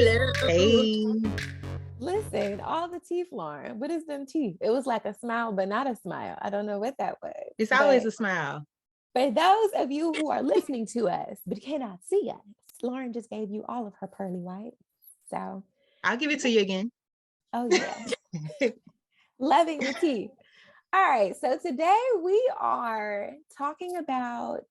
Hello. Hey, Listen, all the teeth, Lauren. What is them teeth? It was like a smile, but not a smile. I don't know what that was. it's always But a smile. for those of you who are listening to us but cannot see us, Lauren just gave you all of her pearly white. So, I'll give it to you again. oh yeah, loving the teeth. All right, so today we are talking about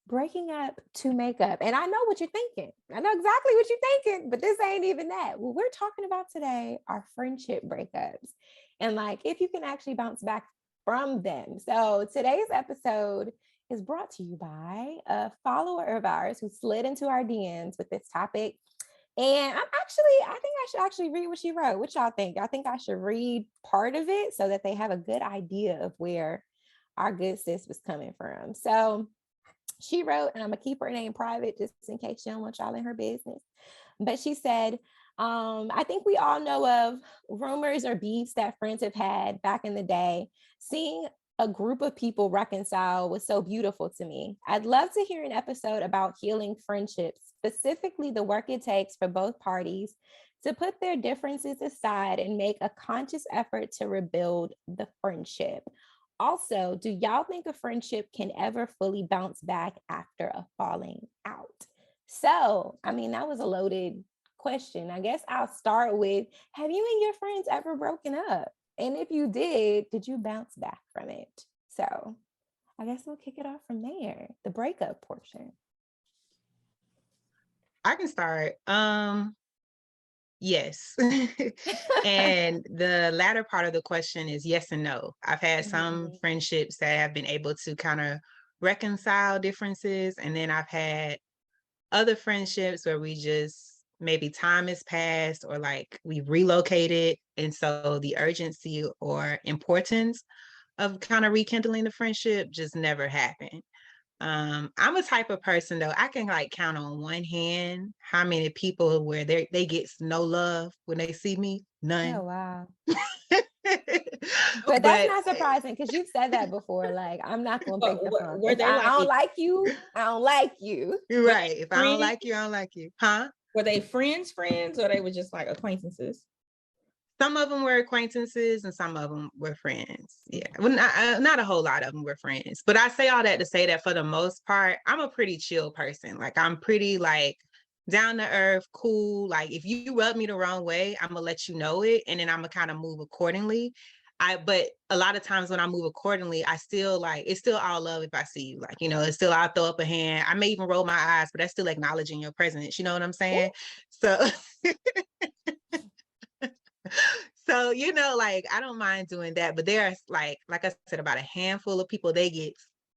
breaking up to make up. And I know what you're thinking. I know exactly what you're thinking, but this ain't even that. What we're talking about today are friendship breakups and like if you can actually bounce back from them. So today's episode is brought to you by a follower of ours who slid into our DMs with this topic. And I think I should actually read what she wrote. What y'all think? I think I should read part of it so that they have a good idea of where our good sis was coming from. So she wrote, and I'm gonna keep her name private just in case she don't want y'all in her business. But she said, I think we all know of rumors or beefs that friends have had back in the day. Seeing a group of people reconcile was so beautiful to me. I'd love to hear an episode about healing friendships, specifically the work it takes for both parties to put their differences aside and make a conscious effort to rebuild the friendship. Also, do y'all think a friendship can ever fully bounce back after a falling out? So, I mean, that was a loaded question. I guess I'll start with, have you and your friends ever broken up? And if you did you bounce back from it? So, I guess we'll kick it off from there, the breakup portion. I can start. Yes. And the latter part of the question is yes and no. I've had some friendships that have been able to kind of reconcile differences. And then I've had other friendships where we just maybe time has passed or like we relocated. And so the urgency or importance of kind of rekindling the friendship just never happened. I'm a type of person though, I can like count on one hand how many people where they get no love when they see me. None. Oh, wow. But that's not surprising because you've said that before. Like, I'm not going to pick the phone. If I don't like you, I don't like you. Right. If I don't like you, I don't like you. Huh? Were they friends, or they were just like acquaintances? Some of them were acquaintances and some of them were friends. Yeah. Well, not a whole lot of them were friends. But I say all that to say that for the most part, I'm a pretty chill person. Like I'm pretty like down to earth, cool. Like if you rub me the wrong way, I'm gonna let you know it. And then I'm gonna kind of move accordingly. But a lot of times when I move accordingly, I still like, it's still all love if I see you. Like, it's still, I'll throw up a hand. I may even roll my eyes, but that's still acknowledging your presence. You know what I'm saying? So so, like I don't mind doing that, but there's like I said, about a handful of people, they get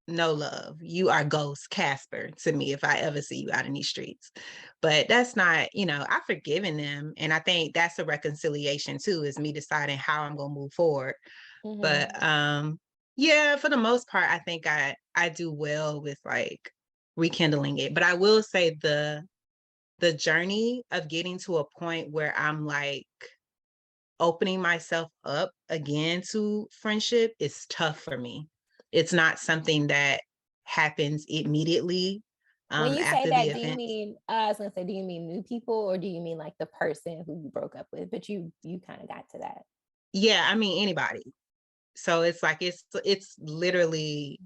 no love. You are ghost Casper to me if I ever see you out in these streets. But that's not, I've forgiven them. And I think that's a reconciliation too, is me deciding how I'm gonna move forward. But yeah, for the most part, I think I do well with like rekindling it. But I will say the journey of getting to a point where I'm like opening myself up again to friendship is tough for me. It's not something that happens immediately. When you say after that, the do you event. mean, I was gonna say, do you mean new people or do you mean like the person who you broke up with? But you kind of got to that. Yeah, I mean anybody. So it's like it's literally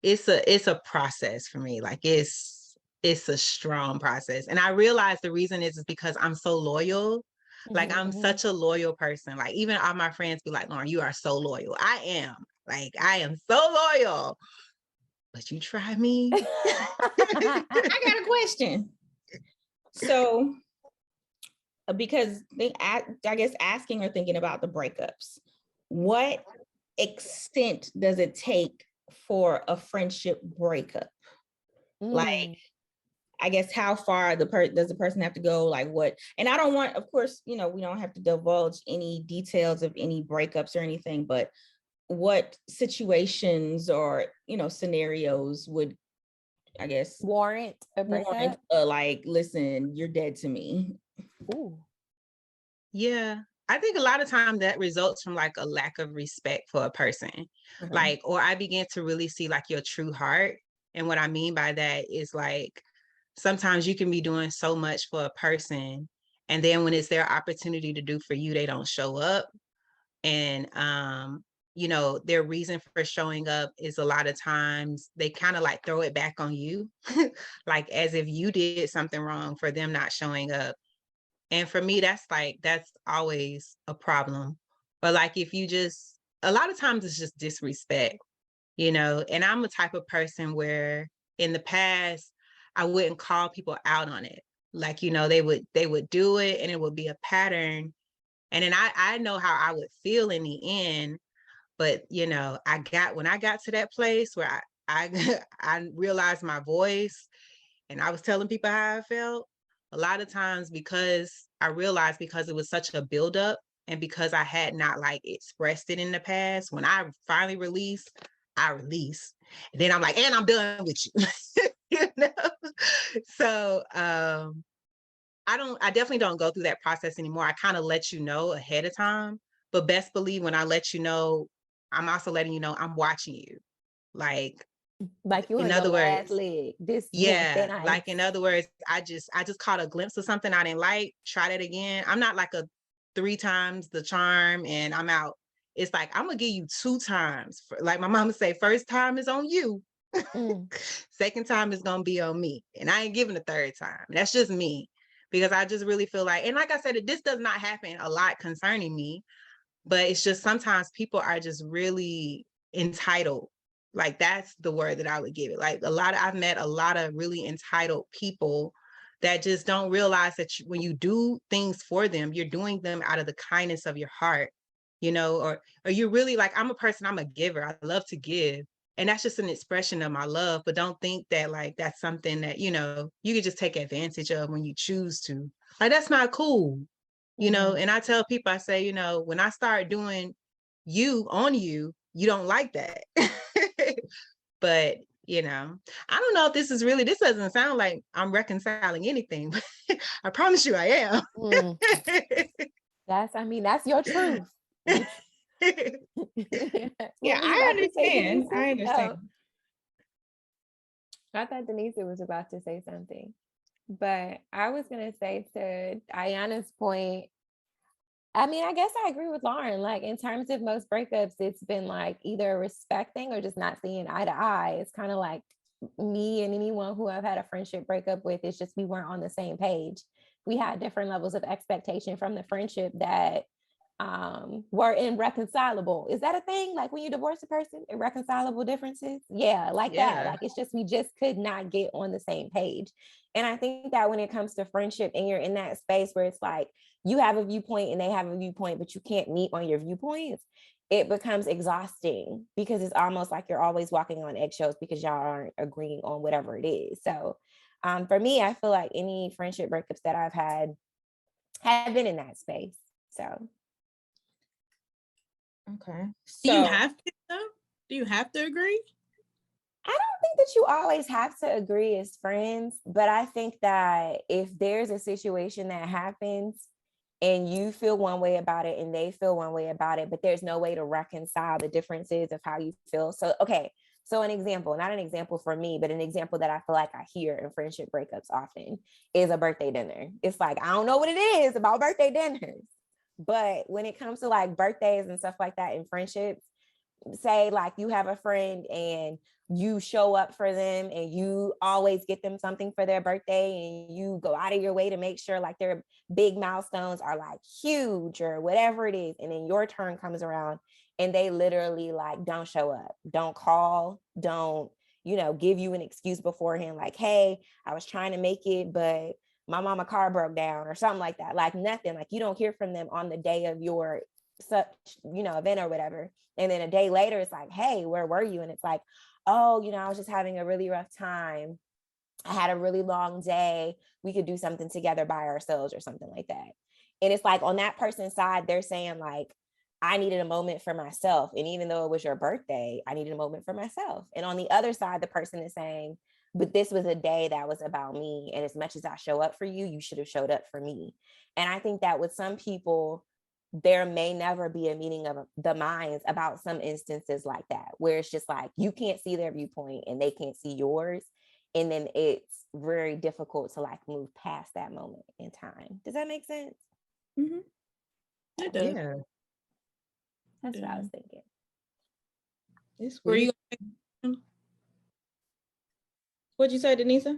it's a process for me. Like it's a strong process. And I realize the reason is because I'm so loyal. Like I'm such a loyal person. Like even all my friends be like, Lauren, you are so loyal. I am. Like I am so loyal. But you try me. I got a question. So because I guess asking or thinking about the breakups, what extent does it take for a friendship breakup? Like, I guess how far does the person have to go? Like what? And I don't want, of course, we don't have to divulge any details of any breakups or anything, but what situations or, scenarios would, I guess, warrant a breakup? Like, listen, you're dead to me. Ooh. Yeah. I think a lot of times that results from like a lack of respect for a person. Like, or I begin to really see like your true heart. And what I mean by that is like, sometimes you can be doing so much for a person And then when it's their opportunity to do for you, they don't show up. And their reason for showing up is a lot of times they kind of like throw it back on you, like as if you did something wrong for them not showing up. And for me, that's always a problem. But like if you just, a lot of times it's just disrespect, and I'm the type of person where in the past, I wouldn't call people out on it. Like, they would do it and it would be a pattern. And then I know how I would feel in the end. But, when I got to that place where I I realized my voice and I was telling people how I felt, a lot of times because I realized because it was such a buildup and because I had not like expressed it in the past, when I finally release, I release. And then I'm like, and I'm done with you. So I definitely don't go through that process anymore. I kind of let you know ahead of time, but best believe when I let you know, I'm also letting you know I'm watching you. Like you in on your other last words, leg. This yeah, thin ice. like in other words, I just caught a glimpse of something I didn't like. Try that again. I'm not like a 3 times the charm and I'm out. It's like I'm gonna give you 2 times. Like my mama say, first time is on you. Second time is gonna be on me, and I ain't giving a third time. That's just me, because I just really feel like, and like I said, this does not happen a lot concerning me, but it's just sometimes people are just really entitled. Like that's the word that I would give it. Like I've met a lot of really entitled people that just don't realize that when you do things for them, you're doing them out of the kindness of your heart, or you're really like, I'm a giver. I love to give. And that's just an expression of my love, but don't think that like that's something that, you could just take advantage of when you choose to. Like that's not cool. And I tell people, I say, when I start doing you on you, you don't like that. But, I don't know if this doesn't sound like I'm reconciling anything, but I promise you I am. That's your truth. Yeah, I understand. I understand. I thought Denise was about to say something, but I was going to say to Ayana's point, I guess I agree with Lauren. Like in terms of most breakups, it's been like either respecting or just not seeing eye to eye. It's kind of like me and anyone who I've had a friendship breakup with. It's just we weren't on the same page. We had different levels of expectation from the friendship that were irreconcilable. Is that a thing? Like when you divorce a person, irreconcilable differences? Yeah, like that. Like it's just we just could not get on the same page. And I think that when it comes to friendship and you're in that space where it's like you have a viewpoint and they have a viewpoint, but you can't meet on your viewpoints, it becomes exhausting because it's almost like you're always walking on eggshells because y'all aren't agreeing on whatever it is. So for me, I feel like any friendship breakups that I've had have been in that space. So okay. Do you have to though? Do you have to agree? I don't think that you always have to agree as friends, but I think that if there's a situation that happens and you feel one way about it and they feel one way about it, but there's no way to reconcile the differences of how you feel. So, okay. So an example, not an example for me, but an example that I feel like I hear in friendship breakups often is a birthday dinner. It's like, I don't know what it is about birthday dinners, but when it comes to like birthdays and stuff like that in friendships, say like you have a friend and you show up for them and you always get them something for their birthday and you go out of your way to make sure like their big milestones are like huge or whatever it is. And then your turn comes around and they literally like don't show up, don't call, don't, give you an excuse beforehand. Like, hey, I was trying to make it, but my mama car broke down or something like that. Like nothing, like you don't hear from them on the day of your such, event or whatever. And then a day later, it's like, hey, where were you? And it's like, oh, I was just having a really rough time. I had a really long day. We could do something together by ourselves or something like that. And it's like on that person's side, they're saying like, I needed a moment for myself. And even though it was your birthday, I needed a moment for myself. And on the other side, the person is saying, but this was a day that was about me. And as much as I show up for you, you should have showed up for me. And I think that with some people, there may never be a meeting of the minds about some instances like that, where it's just like, you can't see their viewpoint and they can't see yours. and then it's very difficult to like move past that moment in time. Does that make sense? Mm-hmm. It does. Yeah. That's what I was thinking. It's Were weird. you? What'd you say, Denisa?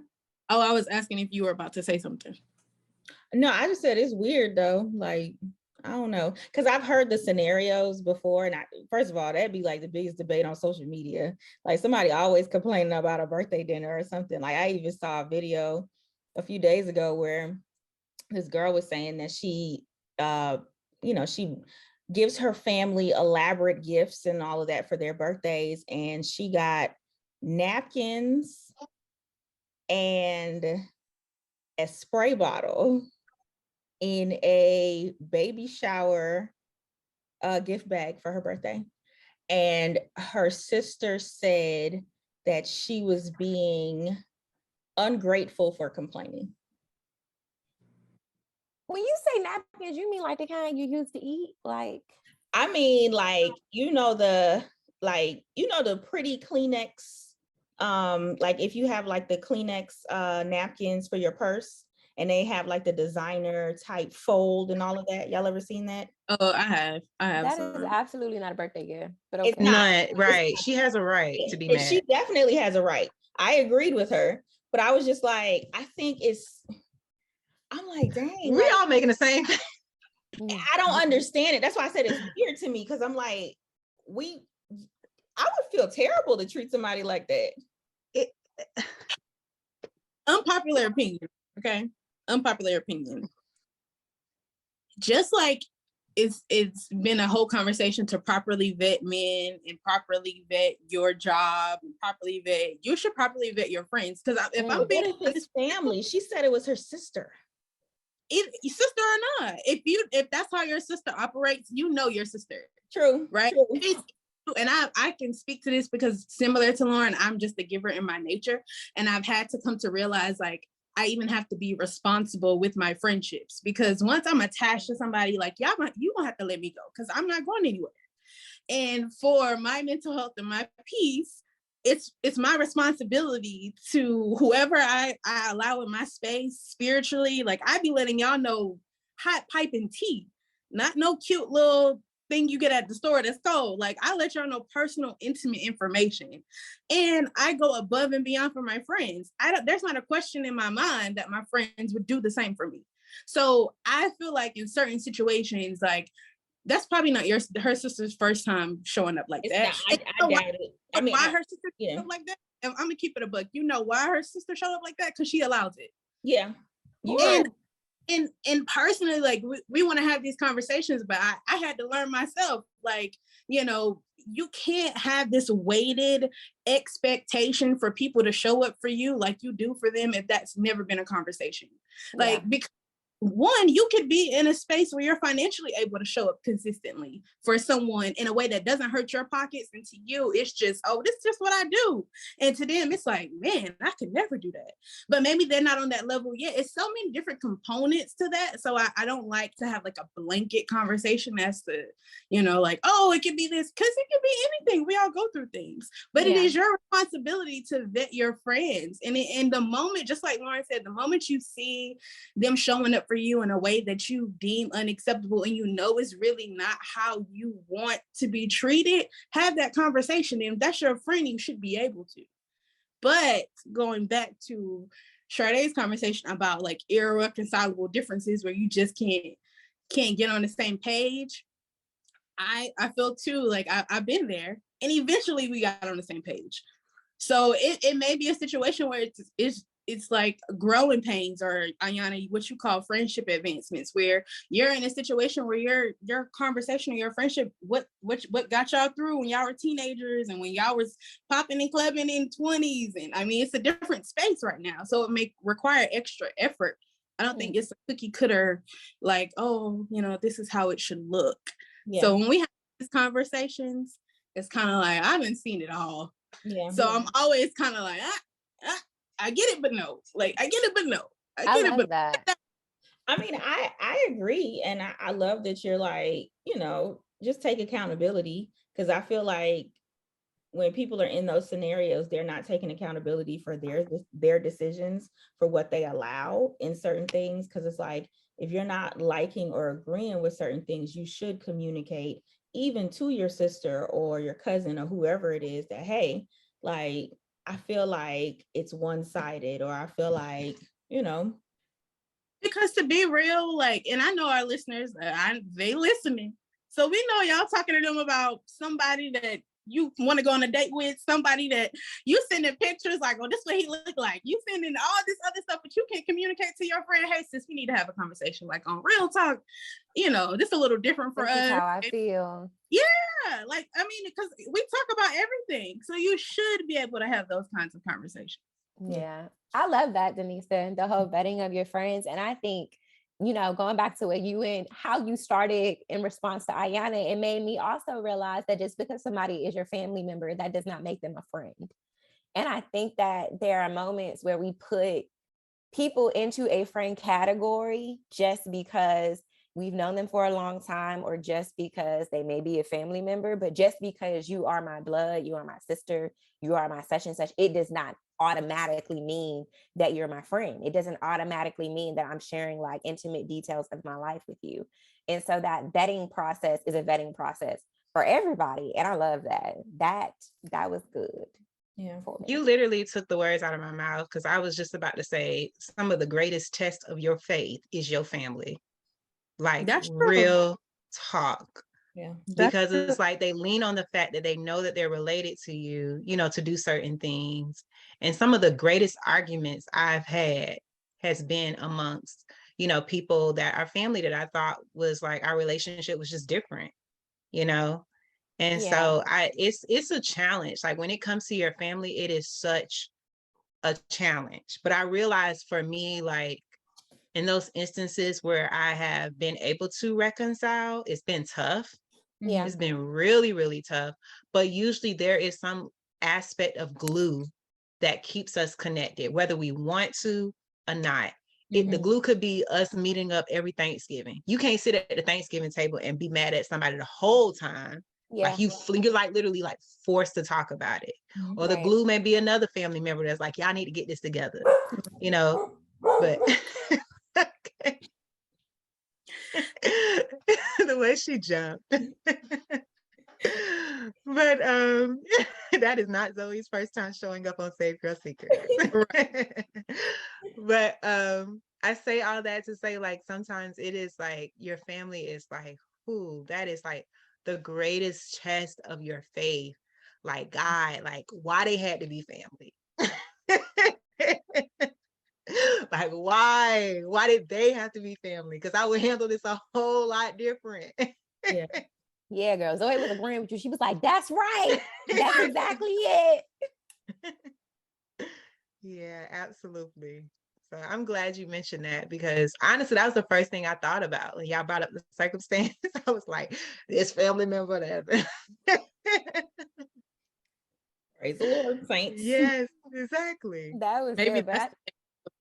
Oh, I was asking if you were about to say something. No, I just said it's weird though. Like, I don't know. Because I've heard the scenarios before. And first of all, that'd be like the biggest debate on social media. Like somebody always complaining about a birthday dinner or something. Like I even saw a video a few days ago where this girl was saying that she she gives her family elaborate gifts and all of that for their birthdays. And she got napkins and a spray bottle in a baby shower gift bag for her birthday. And her sister said that she was being ungrateful for complaining. When you say napkins, you mean like the kind you used to eat? Like, I mean, like, the pretty Kleenex, like if you have like the Kleenex napkins for your purse and they have like the designer type fold and all of that. Y'all ever seen that? Oh, I have. that some. is absolutely not a birthday gift, but It's okay. not. Right. She has a right to be mad. She definitely has a right. I agreed with her, but I was just like, I'm like, dang. We like, all making the same thing. I don't understand it. That's why I said it's weird to me, because I'm like, I would feel terrible to treat somebody like that. Unpopular opinion, okay? Unpopular opinion. Just like it's been a whole conversation to properly vet men and properly vet your job and properly vet, you should properly vet your friends. Because if I'm being his family, she said it was her sister. Sister or not, if that's how your sister operates, you know your sister. True. Right. True. And I can speak to this because similar to Lauren, I'm just a giver in my nature. And I've had to come to realize, like, I even have to be responsible with my friendships, because once I'm attached to somebody, like, you gonna have to let me go, because I'm not going anywhere. And for my mental health and my peace, it's my responsibility to whoever I allow in my space spiritually. Like, I be letting y'all know hot pipe and tea, not no cute little thing you get at the store that's cold. Like, I let y'all know personal, intimate information, and I go above and beyond for my friends. There's not a question in my mind that my friends would do the same for me. So I feel like in certain situations, like, that's probably not her sister's first time showing up like that. I doubt it. I mean, why her sister showed up like that? I'm gonna keep it a buck. You know why her sister showed up like that? Because she allows it. Yeah. And personally, like, we want to have these conversations, but I had to learn myself, like, you can't have this weighted expectation for people to show up for you like you do for them if that's never been a conversation. Like, because one, you could be in a space where you're financially able to show up consistently for someone in a way that doesn't hurt your pockets. And to you, it's just, oh, this is just what I do. And to them, it's like, man, I could never do that. But maybe they're not on that level yet. It's so many different components to that. So I don't like to have like a blanket conversation as to, like, oh, it could be this, because it could be anything. We all go through things. But it is your responsibility to vet your friends. And in the moment, just like Lauren said, the moment you see them showing up for you in a way that you deem unacceptable and is really not how you want to be treated, have that conversation. And if that's your friend, you should be able to. But going back to Sade's conversation about like irreconcilable differences where you just can't get on the same page, I feel too like I've been there, and eventually we got on the same page. So it may be a situation where it's like growing pains, or Ayana, what you call friendship advancements, where you're in a situation where your conversation or your friendship, what got y'all through when y'all were teenagers and when y'all was popping and clubbing in 20s. And I mean, it's a different space right now. So it may require extra effort. I don't think it's a cookie cutter, like, oh, this is how it should look. Yeah. So when we have these conversations, it's kind of like, I haven't seen it all. Yeah. So I'm always kind of like, I get it, but no. Like, I get it, but no. I get it, but that. I mean, I agree. And I love that you're like, just take accountability. Because I feel like when people are in those scenarios, they're not taking accountability for their decisions, for what they allow in certain things. Because it's like, if you're not liking or agreeing with certain things, you should communicate even to your sister or your cousin or whoever it is that, hey, like, I feel like it's one-sided, or I feel like, Because to be real, like, and I know our listeners, they listening. So we know y'all talking to them about somebody that you want to go on a date with, somebody that you sending pictures like, oh, this is what he look like. You sending all this other stuff, but you can't communicate to your friend, hey, sis, we need to have a conversation, like on real talk. This a little different for This us. is how I feel. Yeah, like, I mean, because we talk about everything. So you should be able to have those kinds of conversations. Yeah. I love that, Denise, and the whole vetting of your friends. And I think, going back to what you and how you started in response to Ayana, it made me also realize that just because somebody is your family member, that does not make them a friend. And I think that there are moments where we put people into a friend category just because we've known them for a long time, or just because they may be a family member, but just because you are my blood, you are my sister, you are my such and such, it does not automatically mean that you're my friend. It doesn't automatically mean that I'm sharing like intimate details of my life with you. And so that vetting process is a vetting process for everybody. And I love that. That was good. Yeah. You literally took the words out of my mouth, because I was just about to say some of the greatest tests of your faith is your family. Like, That's real talk. Yeah. Because it's like they lean on the fact that they know that they're related to you, to do certain things. And some of the greatest arguments I've had has been amongst, people that are family that I thought was like our relationship was just different, And so it's a challenge. Like, when it comes to your family, it is such a challenge. But I realized for me, like, in those instances where I have been able to reconcile, it's been tough. Yeah. It's been really, really tough. But usually there is some aspect of glue that keeps us connected, whether we want to or not. The glue could be us meeting up every Thanksgiving. You can't sit at the Thanksgiving table and be mad at somebody the whole time. Yeah. Like, you're like literally like forced to talk about it. Or the Right. glue may be another family member that's like, y'all need to get this together, but okay. The way she jumped. But that is not Zoe's first time showing up on Save Girl Secrets. But I say all that to say, like, sometimes it is like your family is like, that is like the greatest test of your faith. Like, God, like, why they had to be family. Like, why did they have to be family? Because I would handle this a whole lot different. Yeah, girl. Zoe was agreeing with you. She was like, that's right. That's exactly it. Yeah, absolutely. So I'm glad you mentioned that, because honestly, that was the first thing I thought about when y'all brought up the circumstance. I was like, this family member that. Praise the Lord, saints. Yes, exactly. That was Maybe good.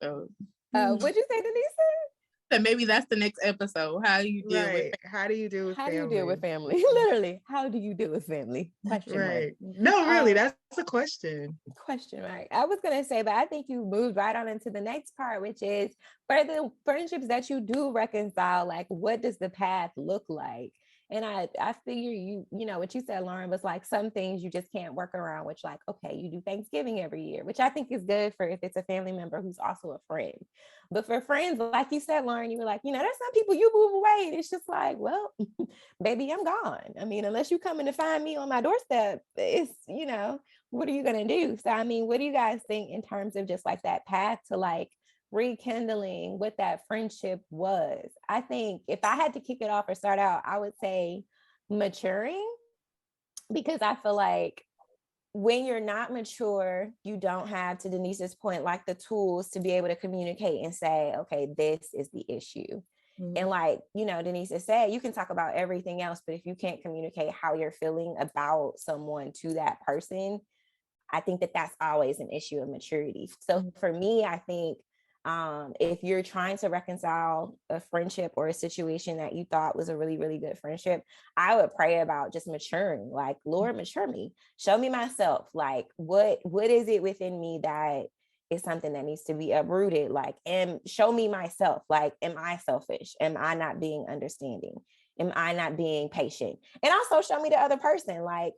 But what'd you say, Denise? maybe that's the next episode. How you deal with family. How do you deal with How family? do you deal with family? Literally, how do you deal with family? Question mark. No, really, that's a question. Question mark. I was gonna say, but I think you moved right on into the next part, which is for the friendships that you do reconcile, like, what does the path look like? And I figure you know what you said, Lauren, was like some things you just can't work around, which, like, okay, you do Thanksgiving every year, which I think is good for if it's a family member who's also a friend. But for friends, like you said, Lauren, you were like, there's some people you move away and it's just like, well, baby, I'm gone. I mean, unless you coming to find me on my doorstep, it's, what are you going to do? So, I mean, what do you guys think in terms of just like that path to like rekindling what that friendship was? I think if I had to kick it off or start out, I would say maturing, because I feel like when you're not mature, you don't have, to Denise's point, like the tools to be able to communicate and say, okay, this is the issue. And like, Denise has said, you can talk about everything else, but if you can't communicate how you're feeling about someone to that person, I think that that's always an issue of maturity. So for me, I think If you're trying to reconcile a friendship or a situation that you thought was a really, really good friendship, I would pray about just maturing. Like, Lord, mature me, show me myself. Like, what is it within me that is something that needs to be uprooted? Like, and show me myself. Like, am I selfish? Am I not being understanding? Am I not being patient? And also show me the other person. Like,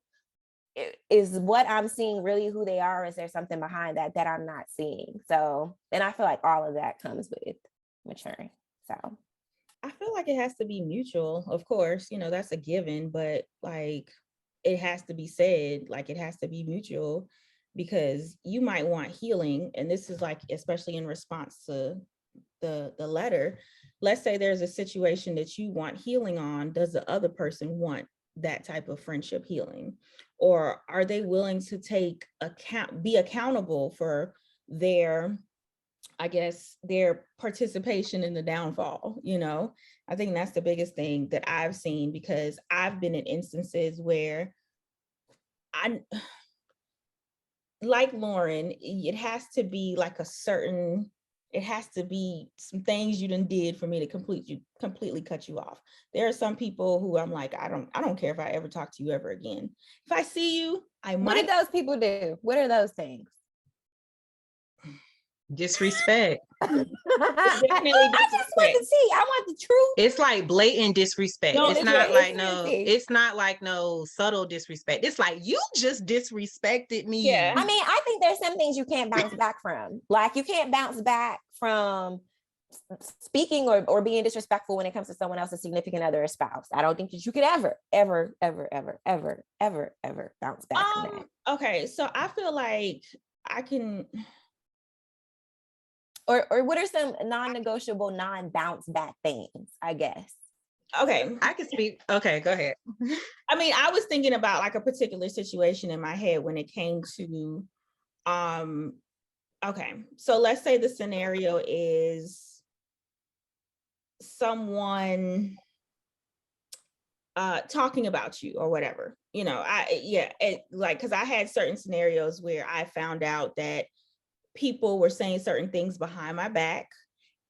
is what I'm seeing really who they are? Or is there something behind that I'm not seeing? So, and I feel like all of that comes with maturing. So I feel like it has to be mutual, of course, that's a given, but like it has to be said, like it has to be mutual, because you might want healing. And this is like, especially in response to the letter, let's say there's a situation that you want healing on. Does the other person want that type of friendship healing? Or are they willing to be accountable for their participation in the downfall? I think that's the biggest thing that I've seen, because I've been in instances where like Lauren, it has to be like it has to be some things you done did for me to completely cut you off. There are some people who I'm like, I don't care if I ever talk to you ever again. If I see you, what did those people do? What are those things? Disrespect. Definitely I just want to see. I want the truth. It's like blatant disrespect. No, it's not like no subtle disrespect. It's like, you just disrespected me. Yeah. I mean, I think there's some things you can't bounce back from. Like, you can't bounce back from speaking or being disrespectful when it comes to someone else's significant other or spouse. I don't think that you could ever bounce back from that. Okay, so I feel like I can. Or what are some non-negotiable, non-bounce back things, I guess? Okay. I can speak. Okay, go ahead. I mean, I was thinking about like a particular situation in my head when it came to, okay, so let's say the scenario is someone talking about you or whatever, because I had certain scenarios where I found out that people were saying certain things behind my back,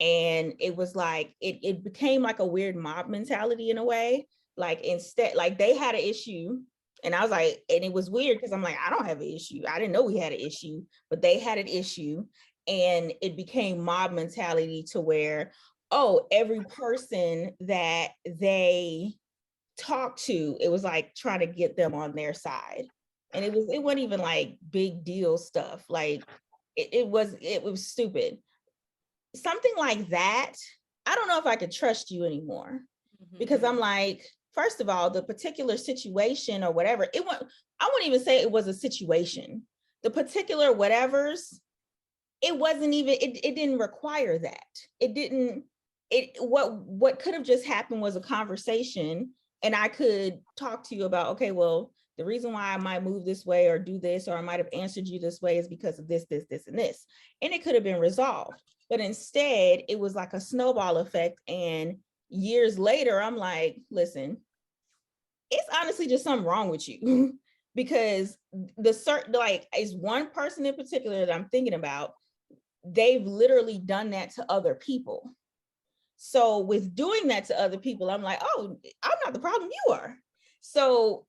and it was like it became like a weird mob mentality in a way. Like, instead, like, they had an issue, and I was like, and it was weird because I'm like, I don't have an issue. I didn't know we had an issue, but they had an issue, and it became mob mentality to where, oh, every person that they talked to, it was like trying to get them on their side, and it wasn't even like big deal stuff. Like, it was stupid. Something like that, I don't know if I could trust you anymore, because I'm like, first of all, the particular situation or whatever, I wouldn't even say it was a situation. The particular whatevers, it wasn't even, it didn't require that. What could have just happened was a conversation, and I could talk to you about, okay, well, the reason why I might move this way or do this, or I might have answered you this way, is because of this, and this. And it could have been resolved. But instead, it was like a snowball effect. And years later, I'm like, listen, it's honestly just something wrong with you. Because is one person in particular that I'm thinking about, they've literally done that to other people. So with doing that to other people, I'm like, oh, I'm not the problem, you are. So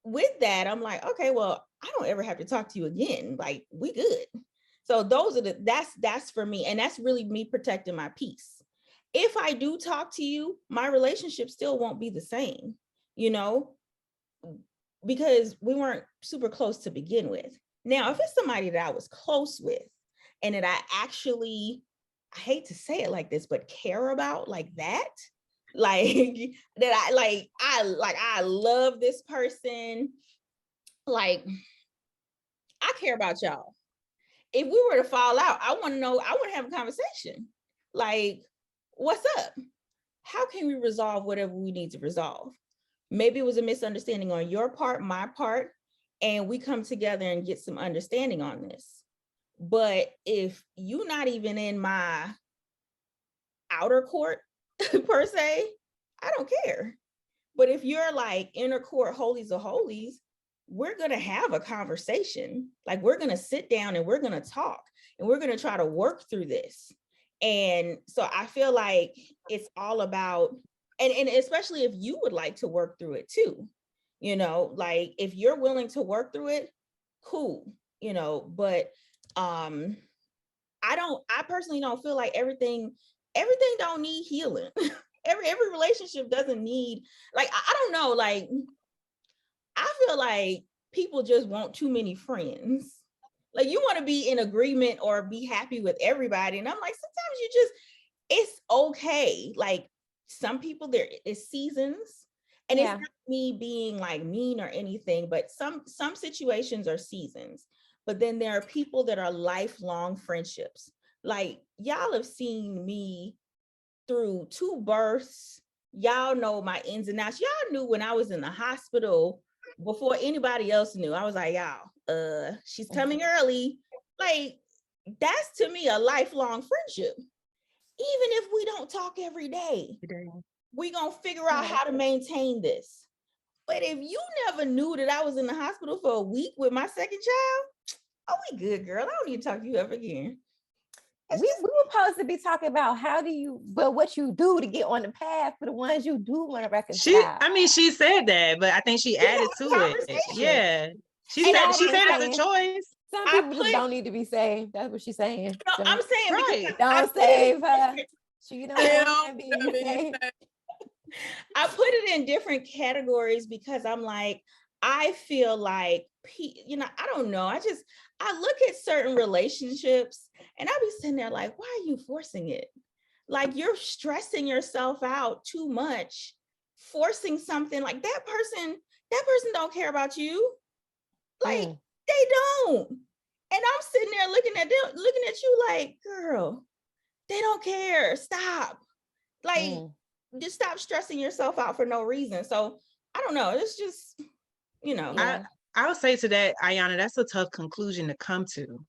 with that, I'm like, okay, well, I don't ever have to talk to you again. Like, we good. So that's for me. And that's really me protecting my peace. If I do talk to you, my relationship still won't be the same, because we weren't super close to begin with. Now, if it's somebody that I was close with and that I actually, I hate to say it like this, but care about like that, like that I love this person. Like, I care about y'all. If we were to fall out, I want to have a conversation. Like, what's up? How can we resolve whatever we need to resolve? Maybe it was a misunderstanding on your part, my part, and we come together and get some understanding on this. But if you're not even in my outer court per se, I don't care. But if you're like inner court, holies of holies, we're going to have a conversation. Like, we're going to sit down and we're going to talk, and we're going to try to work through this. And so I feel like it's all about, and especially if you would like to work through it too, like if you're willing to work through it, cool, but I personally don't feel like everything don't need healing. every relationship doesn't need, like, I don't know, like, I feel like people just want too many friends. Like, you want to be in agreement or be happy with everybody. And I'm like, sometimes it's okay. Like, some people, there is seasons, and it's not me being like mean or anything, but some situations are seasons. But then there are people that are lifelong friendships. Like, y'all have seen me through 2 births. Y'all know my ins and outs. Y'all knew when I was in the hospital before anybody else knew. I was like, y'all, she's coming early. Like, that's to me a lifelong friendship. Even if we don't talk every day, we gonna figure out how to maintain this. But if you never knew that I was in the hospital for a week with my second child, oh, we good, girl. I don't need to talk to you ever again. We were supposed to be talking about what you do to get on the path for the ones you do want to reconcile. She said that, but I think she added to it. Yeah. She said it's a choice. Some people just don't need to be saved. That's what she's saying. No, I'm saying, right. Don't save her. She don't want to be saved. I put it in different categories because I'm like, I feel like, I don't know. I look at certain relationships and I be sitting there like, why are you forcing it? Like, you're stressing yourself out too much, forcing something. Like, that person don't care about you. Like, they don't. And I'm sitting there looking at you like, girl, they don't care. Stop. Like, just stop stressing yourself out for no reason. So I don't know. It's just, I would say to that, Ayana, that's a tough conclusion to come to.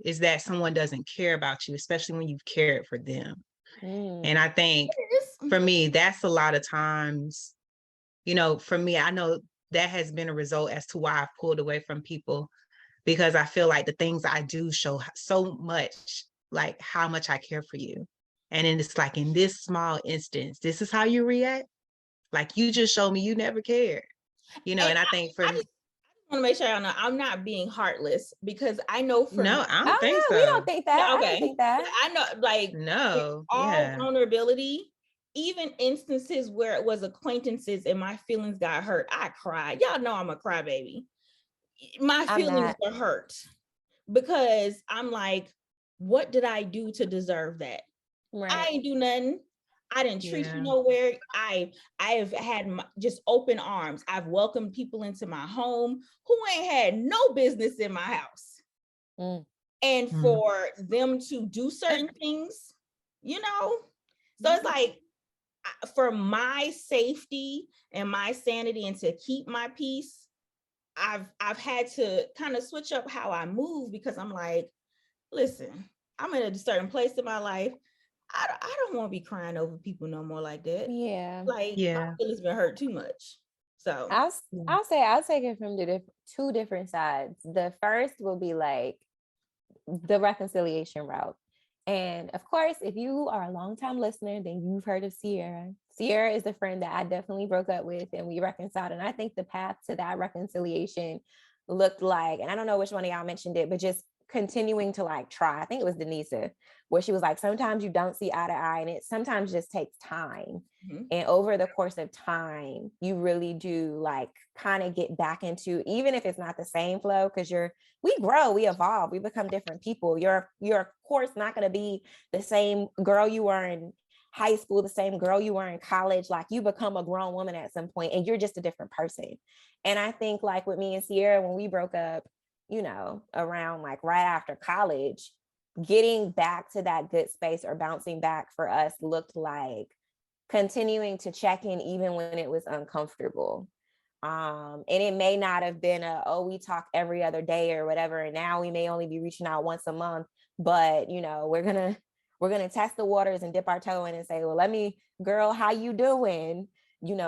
Is that someone doesn't care about you, especially when you've cared for them. And I think for me, that's a lot of times, for me, I know that has been a result as to why I've pulled away from people, because I feel like the things I do show so much, like how much I care for you. And then it's like, in this small instance, this is how you react. Like, you just showed me you never cared, and I think I just want to make sure I'm not being heartless, because I know for no, me, I don't think so. We don't think that. Okay. I don't think that. I know, like, no, all vulnerability, even instances where it was acquaintances and my feelings got hurt, I cried. Y'all know I'm a crybaby. My feelings were hurt because I'm like, what did I do to deserve that? Right. I ain't do nothing. I didn't treat you nowhere. I have had just open arms. I've welcomed people into my home who ain't had no business in my house. And for them to do certain things, so it's like, for my safety and my sanity and to keep my peace, I've had to kind of switch up how I move, because I'm like, listen, I'm in a certain place in my life. I don't want to be crying over people no more like that. Yeah. Like, my feelings been hurt too much. So I'll say I'll take it from the 2 different sides. The first will be like the reconciliation route. And of course, if you are a longtime listener, then you've heard of Sierra. Sierra is the friend that I definitely broke up with and we reconciled. And I think the path to that reconciliation looked like, and I don't know which one of y'all mentioned it, but just continuing to like try. I think it was Denisa, where she was like, sometimes you don't see eye to eye, and it sometimes just takes time. And over the course of time, you really do like kind of get back into, even if it's not the same flow, because we grow, we evolve, we become different people. You're of course not going to be the same girl you were in high school, the same girl you were in college. Like, you become a grown woman at some point and you're just a different person. And I think like with me and Sierra, when we broke up, around like right after college, getting back to that good space or bouncing back for us looked like continuing to check in even when it was uncomfortable. And it may not have been we talk every other day or whatever, and now we may only be reaching out once a month, but we're gonna test the waters and dip our toe in and say, well, girl, how you doing?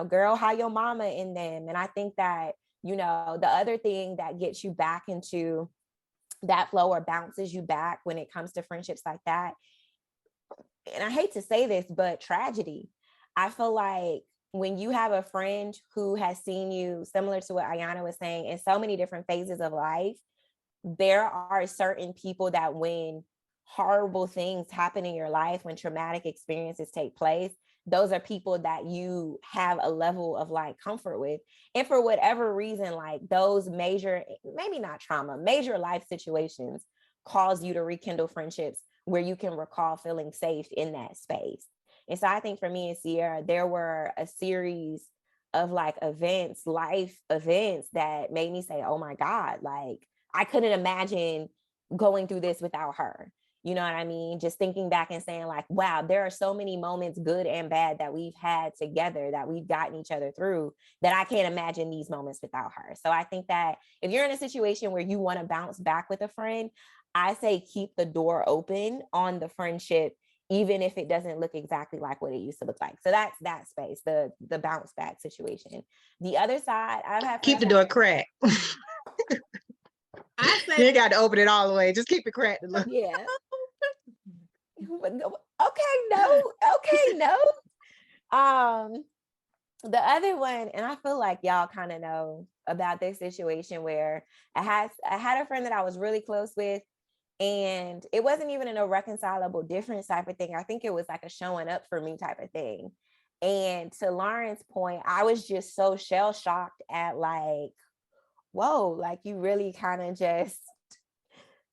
Girl, how your mama in them? And I think that the other thing that gets you back into that flow or bounces you back when it comes to friendships like that and I hate to say this, but tragedy. I feel like when you have a friend who has seen you, similar to what Ayana was saying, in so many different phases of life, there are certain people that when horrible things happen in your life, when traumatic experiences take place, those are people that you have a level of like comfort with. And for whatever reason, like those major, maybe not trauma, major life situations cause you to rekindle friendships where you can recall feeling safe in that space. And so I think for me and Sierra, there were a series of like events, life events that made me say, oh my God, like I couldn't imagine going through this without her. You know what I mean? Just thinking back and saying like, wow, there are so many moments, good and bad, that we've had together, that we've gotten each other through, that I can't imagine these moments without her. So I think that if you're in a situation where you want to bounce back with a friend, I say keep the door open on the friendship, even if it doesn't look exactly like what it used to look like. So that's that space, the bounce back situation. The other side, I've had Keep the door cracked. I You say, ain't got to open it all the way. Just keep it cracked. yeah. Okay, no. The other one, and I feel like y'all kind of know about this situation where I had a friend that I was really close with, and it wasn't even an irreconcilable difference type of thing. I think it was like a showing up for me type of thing. And to Lauren's point, I was just so shell shocked at like, whoa, like you really kind of just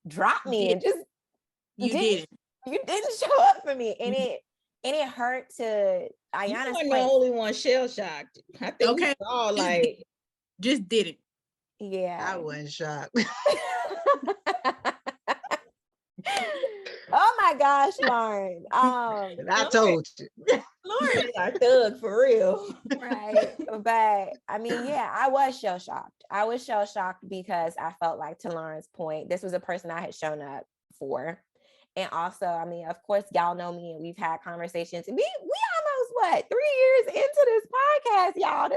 dropped me and just you didn't. you didn't show up for me. And it hurt to Ayana's You point. weren't the only one shell shocked. I think Okay. we all like Just didn't. Yeah. I wasn't shocked. Oh my gosh, Lauren. I told you. Lauren is our thug for real. Right. But I mean, yeah, I was shell shocked. I was shell shocked because I felt like, to Lauren's point, this was a person I had shown up for. And also, I mean, of course, y'all know me and we've had conversations. We almost 3 years into this podcast, y'all.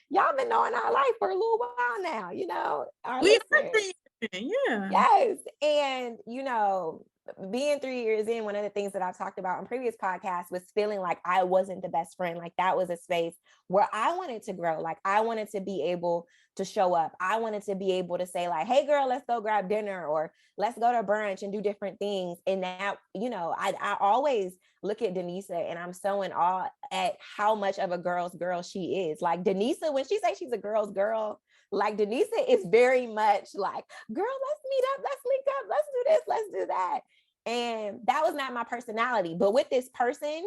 Y'all been knowing our life for a little while now, you know. Our We listeners. yeah. Yes. And, you know, being 3 years in, one of the things that I've talked about on previous podcasts was feeling like I wasn't the best friend. Like that was a space where I wanted to grow. Like I wanted to be able to show up. I wanted to be able to say like, hey girl, let's go grab dinner, or let's go to brunch and do different things. And that, you know, I always look at Denisa and I'm so in awe at how much of a girl's girl she is. Like Denisa, when she says she's a girl's girl, like Denisa is very much like, girl, let's meet up, let's link up, let's do this, let's do that. And that was not my personality. But with this person,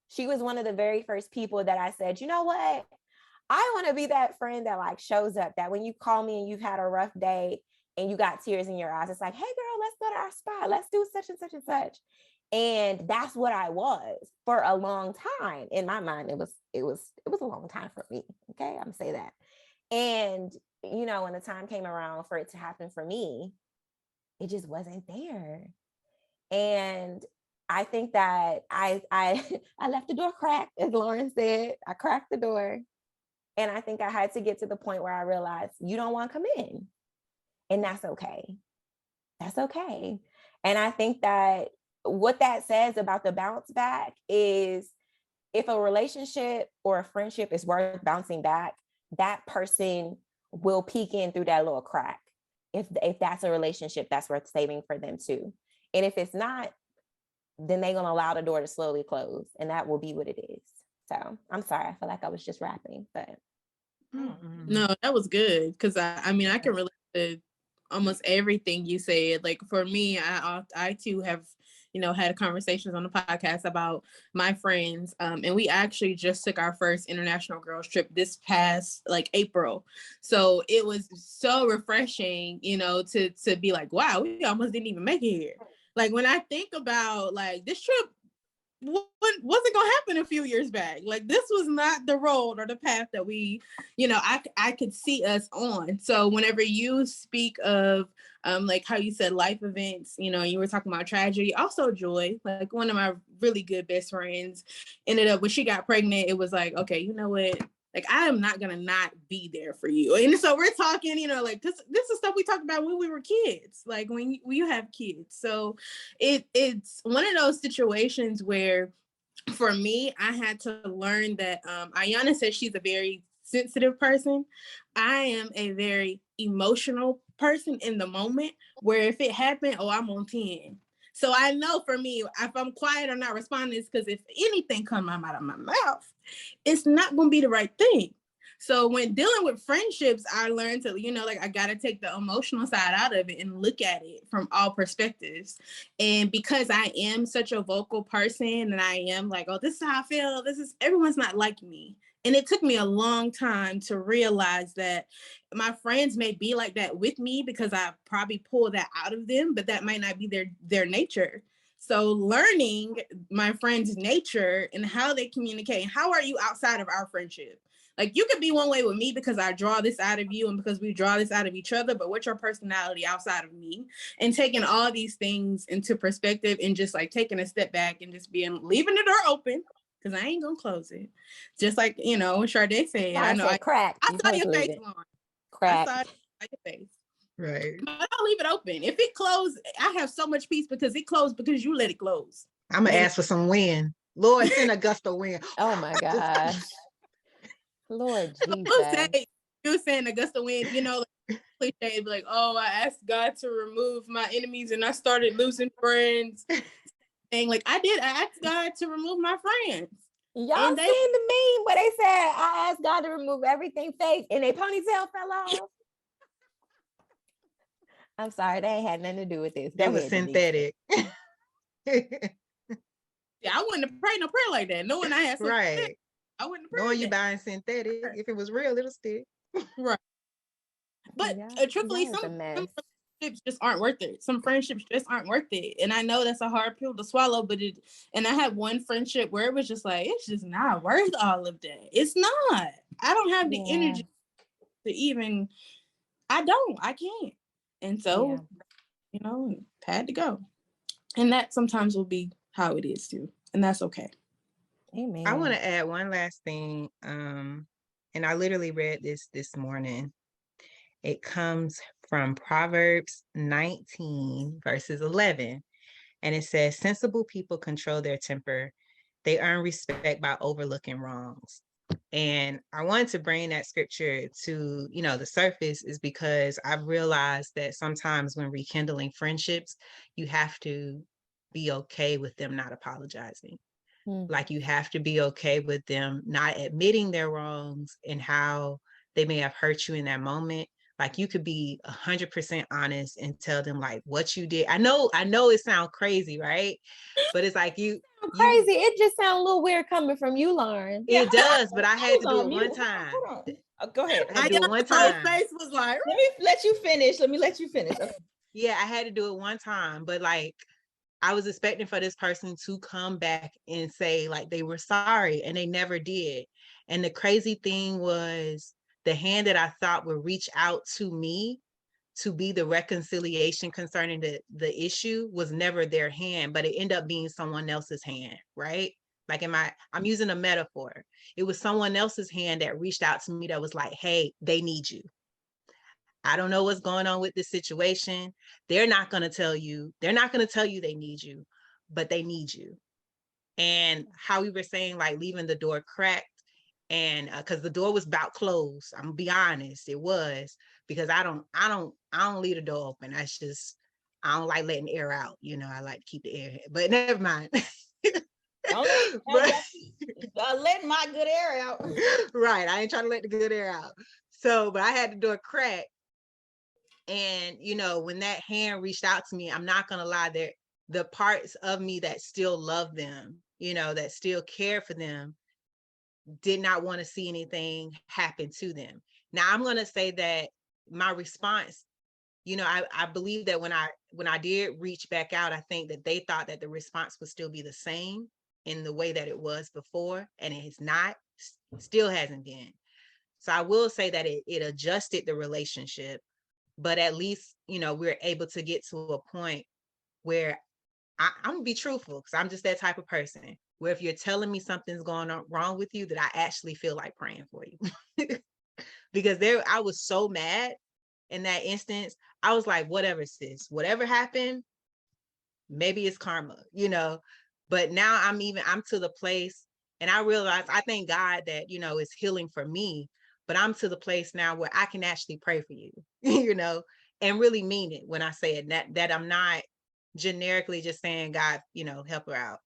she was one of the very first people that I said, you know what? I want to be that friend that like shows up, that when you call me and you've had a rough day and you got tears in your eyes, it's like, hey girl, let's go to our spot. Let's do such and such and such. And that's what I was for a long time. In my mind, it was a long time for me. Okay, I'm gonna say that. And you know, when the time came around for it to happen for me, it just wasn't there. And I think that I left the door cracked, as Lauren said. I cracked the door. And I think I had to get to the point where I realized you don't want to come in. And that's okay. That's okay. And I think that what that says about the bounce back is, if a relationship or a friendship is worth bouncing back, that person will peek in through that little crack. If that's a relationship that's worth saving for them too. And if it's not, then they're going to allow the door to slowly close, and that will be what it is. So I'm sorry. I feel like I was just rapping, but. No, that was good. Cause I mean, I can relate to almost everything you said. Like for me, I too have, you know, had conversations on the podcast about my friends. And we actually just took our first international girls trip this past like April. So it was so refreshing, you know, to be like, wow, we almost didn't even make it here. Like when I think about like this trip wasn't gonna happen a few years back. Like this was not the road or the path that we, you know, I could see us on. So whenever you speak of like how you said life events, you know, you were talking about tragedy, also joy. Like one of my really good best friends ended up, when she got pregnant, it was like, okay, you know what? Like, I am not gonna not be there for you. And so we're talking, you know, like this is stuff we talked about when we were kids, like when you have kids. So it's one of those situations where, for me, I had to learn that Ayana says she's a very sensitive person. I am a very emotional person in the moment, where if it happened, oh, I'm on 10. So I know for me, if I'm quiet or not responding, it's because if anything comes out of my mouth, it's not going to be the right thing. So when dealing with friendships, I learned to, you know, like, I got to take the emotional side out of it and look at it from all perspectives. And because I am such a vocal person, and I am like, oh, this is how I feel, everyone's not like me. And it took me a long time to realize that my friends may be like that with me because I probably pull that out of them, but that might not be their nature. So learning my friend's nature and how they communicate, how are you outside of our friendship? Like, you could be one way with me because I draw this out of you and because we draw this out of each other, but what's your personality outside of me? And taking all these things into perspective and just like taking a step back and just leaving the door open, because I ain't gonna close it. Just like, you know, Sade said, I know crack. I saw your face, Lauren. Crack. I saw your face. Right. But I'll leave it open. If it closed, I have so much peace because it closed because you let it close. I'm gonna ask for some wind. Lord, send a gust of wind. Oh my gosh. Lord Jesus. You were saying a gust of wind, you know, like cliche, like, oh, I asked God to remove my enemies and I started losing friends. And like, I asked God to remove my friends. Y'all seen the meme where they said, I asked God to remove everything fake and their ponytail fell off? I'm sorry, they ain't had nothing to do with this. It was synthetic. Yeah, I wouldn't have prayed no prayer like that. Knowing I had right. I wouldn't have prayed. Knowing you buying synthetic, if it was real, it'll stick. Right. But truthfully, some friendships just aren't worth it. Some friendships just aren't worth it. And I know that's a hard pill to swallow, but and I had one friendship where it was just like, it's just not worth all of that. It's not. I don't have the energy to even, I can't. And so, you know, had to go. And that sometimes will be how it is too. And that's okay. Amen. I want to add one last thing. And I literally read this morning. It comes from Proverbs 19, verses 11. And it says, sensible people control their temper. They earn respect by overlooking wrongs. And I wanted to bring that scripture to, you know, the surface is because I've realized that sometimes when rekindling friendships, you have to be okay with them not apologizing. Like, you have to be okay with them not admitting their wrongs and how they may have hurt you in that moment. Like, you could be 100% honest and tell them like what you did. I know it sounds crazy, right? But it's like crazy. It just sounds a little weird coming from you, Lauren. It does, but I had to do it one time. Hold on. Go ahead. I had to do it one time. Face was like, let me let you finish. Okay. Yeah, I had to do it one time, but like, I was expecting for this person to come back and say like they were sorry, and they never did. And the crazy thing was, the hand that I thought would reach out to me to be the reconciliation concerning the issue was never their hand, but it ended up being someone else's hand, right? Like, I'm using a metaphor. It was someone else's hand that reached out to me that was like, hey, they need you. I don't know what's going on with this situation. They're not going to tell you they need you, but they need you. And how we were saying, like, leaving the door cracked, and because the door was about closed, I'm gonna be honest, it was, because I don't leave the door open. That's just, I don't like letting air out, you know. I like to keep the air, but never mind. Let my good air out. Right, I ain't trying to let the good air out. So, but I had the door cracked. And, you know, when that hand reached out to me, I'm not going to lie, the parts of me that still love them, you know, that still care for them, did not want to see anything happen to them. Now, I'm going to say that my response, you know, I believe that when I did reach back out, I think that they thought that the response would still be the same in the way that it was before, and it has not, still hasn't been. So I will say that it adjusted the relationship. But at least, you know, we're able to get to a point where I'm gonna be truthful, because I'm just that type of person. where if you're telling me something's going on wrong with you, that I actually feel like praying for you. Because I was so mad in that instance. I was like, whatever, sis, whatever happened, maybe it's karma, but now I'm to the place, and I realize, I thank God that, it's healing for me, but I'm to the place now where I can actually pray for you, and really mean it when I say it, that I'm not generically just saying, God, help her out,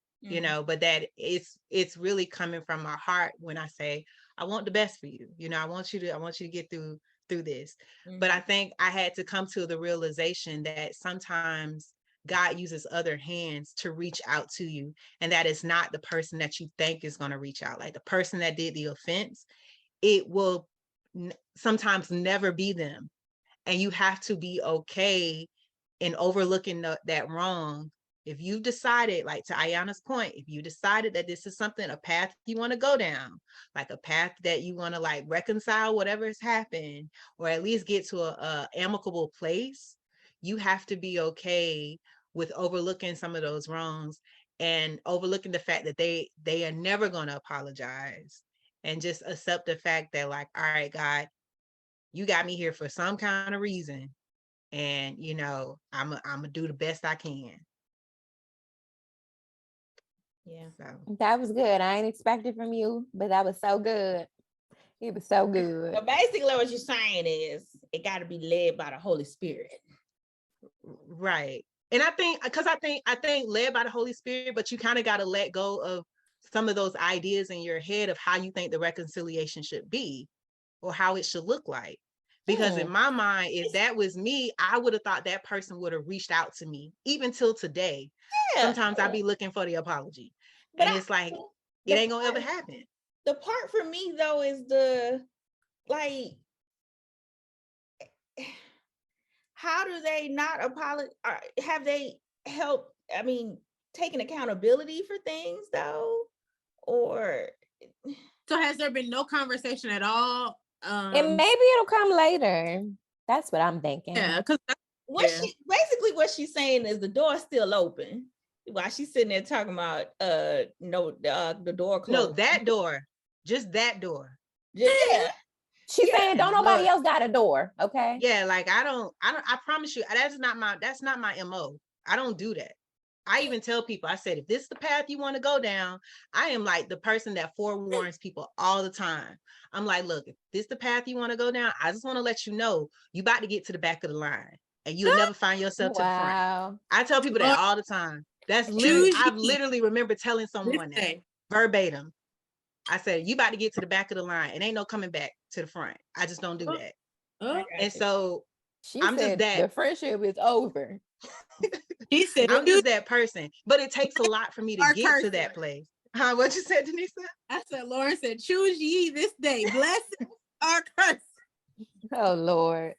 but that it's really coming from my heart when I say, I want the best for you. I want you to get through this. But I think I had to come to the realization that sometimes God uses other hands to reach out to you, and that is not the person that you think is going to reach out. Like the person that did the offense, it will sometimes never be them. And you have to be okay in overlooking that wrong. If you've decided, like to Ayana's point, if you decided that this is a path you want to go down, like a path that you want to like reconcile whatever has happened, or at least get to a amicable place, you have to be okay with overlooking some of those wrongs, and overlooking the fact that they are never going to apologize, and just accept the fact that, like, all right, God, you got me here for some kind of reason, and I'm gonna do the best I can. Yeah. So That was good. I ain't expected from you, but that was so good. It was so good. So basically what you're saying is it got to be led by the Holy Spirit. right. And I think led by the Holy Spirit, but you kind of got to let go of some of those ideas in your head of how you think the reconciliation should be, or how it should look like. Because in my mind, if that was me, I would have thought that person would have reached out to me. Even till today, sometimes I'd be looking for the apology, but it's like, it ain't gonna ever happen. The part for me though is the, like, how do they not apologize? Have they helped, taking accountability for things though? Or so has there been no conversation at all? And maybe it'll come later. That's what I'm thinking. Yeah, because what she's saying is the door's still open while she's sitting there talking about the door closed. No, that door, just that door. Yeah. She's saying don't nobody else got a door. Okay. Yeah, like I promise you, that's not my MO. I don't do that. I even tell people, I said, if this is the path you want to go down, I am like the person that forewarns people all the time. I'm like, look, if this is the path you want to go down, I just want to let you know you about to get to the back of the line, and you'll never find yourself to the front. I tell people that all the time. That's literally, I've literally remember telling someone that verbatim. I said, you about to get to the back of the line, and ain't no coming back to the front. I just don't do that. And so I'm just that. The friendship is over. He said, I'm just that person, but it takes a lot for me to get to that place. Huh? What you said, Denise? I said, Lauren said, choose ye this day, blessed or cursed. Oh Lord.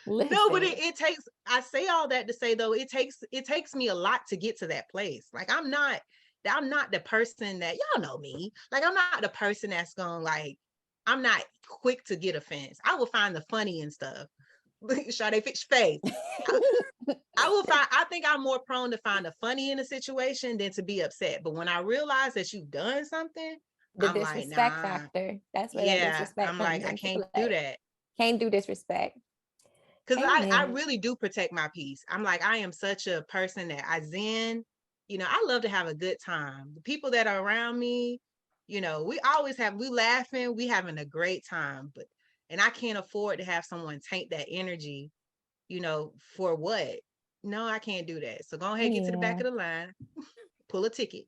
Listen. No, but it takes, I say all that to say though, it takes me a lot to get to that place. Like I'm not the person that, y'all know me. Like I'm not the person that's going, like, I'm not quick to get offense. I will find the funny and stuff. Sade, fix your face. I think I'm more prone to find the funny in a situation than to be upset. But when I realize that you've done something, the I'm disrespect like, nah. factor. That's where that disrespect I'm comes like, I can't do that. Can't do disrespect. Because I really do protect my peace. I'm like, I am such a person that I I love to have a good time. The people that are around me, we laughing, we having a great time. And I can't afford to have someone taint that energy, for what? No, I can't do that. So go ahead, get to the back of the line, pull a ticket.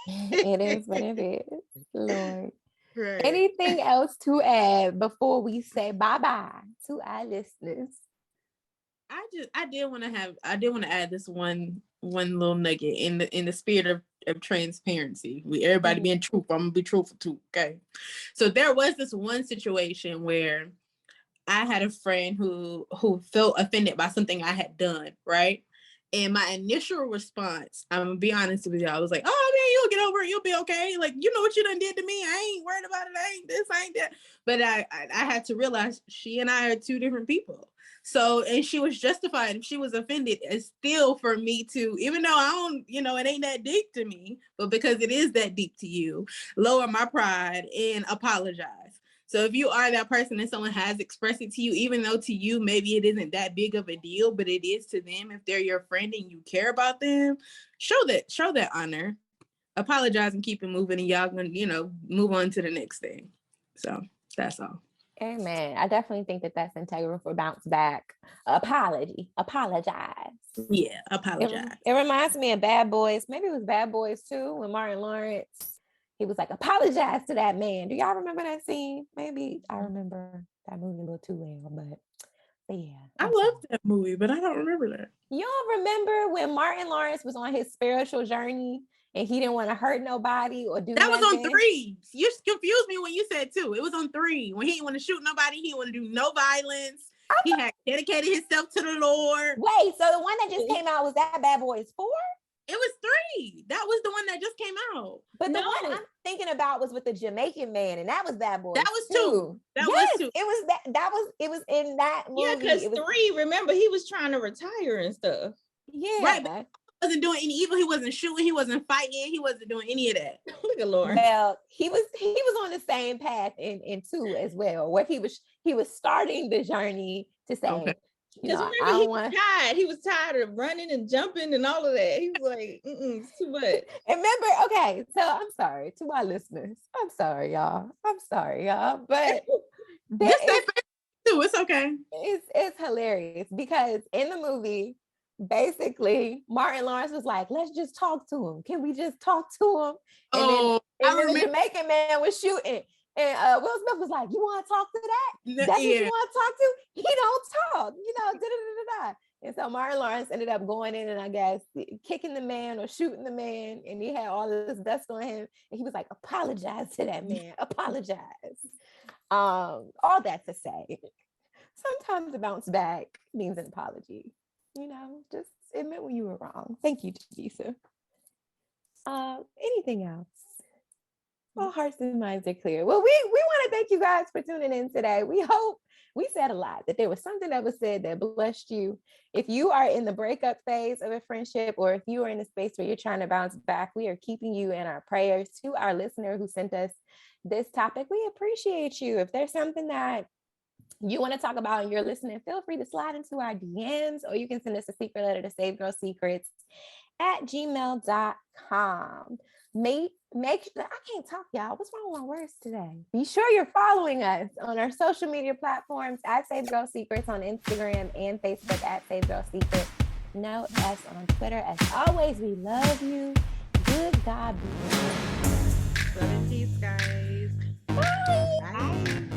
It is what it is, Lord. Right. Anything else to add before we say bye-bye to our listeners? I did want to add this one little nugget in the spirit of transparency. Everybody being truthful. I'm gonna be truthful too. Okay. So there was this one situation where I had a friend who felt offended by something I had done, right? And my initial response, I'm gonna be honest with you, I was like, oh man, you don't get over. You'll be okay. Like, you know what you done did to me. I ain't worried about it. I ain't this, I ain't that. But I had to realize she and I are two different people. So, and she was justified. If she was offended, it's still for me to, even though I don't, it ain't that deep to me, but because it is that deep to you, lower my pride and apologize. So if you are that person and someone has expressed it to you, even though to you, maybe it isn't that big of a deal, but it is to them, if they're your friend and you care about them, show that honor, apologize and keep it moving, and y'all gonna, move on to the next thing. So that's all. Amen. I definitely think that that's integral for bounce back. Apologize. Yeah, apologize. It reminds me of Bad Boys. Maybe it was Bad Boys 2 when Martin Lawrence, he was like, apologize to that man. Do y'all remember that scene? Maybe I remember that movie a little too well, but yeah. I love that movie, but I don't remember that. You don't remember when Martin Lawrence was on his spiritual journey and he didn't want to hurt nobody or do that nothing? Was on 3. You confused me when you said 2. It was on 3. When he didn't want to shoot nobody, he didn't want to do no violence. He had dedicated himself to the Lord. Wait, so the one that just came out, was that Bad Boys 4? It was 3. That was the one that just came out. But the one I'm thinking about was with the Jamaican man, and that was Bad Boys. That was 2. That was 2. It was it was in that movie. Yeah, because 3, remember, he was trying to retire and stuff. Yeah. Right, but he wasn't doing any evil. He wasn't shooting. He wasn't fighting. He wasn't doing any of that. Look at Lauren. Well, he was on the same path in 2 as well, where he was starting the journey to say, okay. Because remember, he was tired of running and jumping and all of that. He was like, it's too much. And remember, okay, so I'm sorry to my listeners. I'm sorry, y'all. But it's okay. It's hilarious because in the movie, basically, Martin Lawrence was like, let's just talk to him. Can we just talk to him? And then the Jamaican man was shooting. And Will Smith was like, you want to talk to that? That's what you want to talk to? He don't talk, da-da-da-da-da. And so Martin Lawrence ended up going in and I guess kicking the man or shooting the man. And he had all this dust on him. And he was like, apologize to that man. Apologize. All that to say, sometimes a bounce back means an apology. Just admit when you were wrong. Thank you, Lisa. Anything else? All hearts and minds are clear. Well, we want to thank you guys for tuning in today. We hope we said a lot, that there was something that was said that blessed you. If you are in the breakup phase of a friendship, or if you are in a space where you're trying to bounce back, we are keeping you in our prayers. To our listener who sent us this topic, we appreciate you. If there's something that you want to talk about and you're listening, feel free to slide into our DMs, or you can send us a secret letter to savegirlsecrets@gmail.com. Make sure, I can't talk, y'all. What's wrong with my words today? Be sure you're following us on our social media platforms at Save Girl Secrets on Instagram and Facebook at Save Girl Secrets. Know us on Twitter. As always, we love you. Good God bless. Love and peace, guys. Bye. Bye.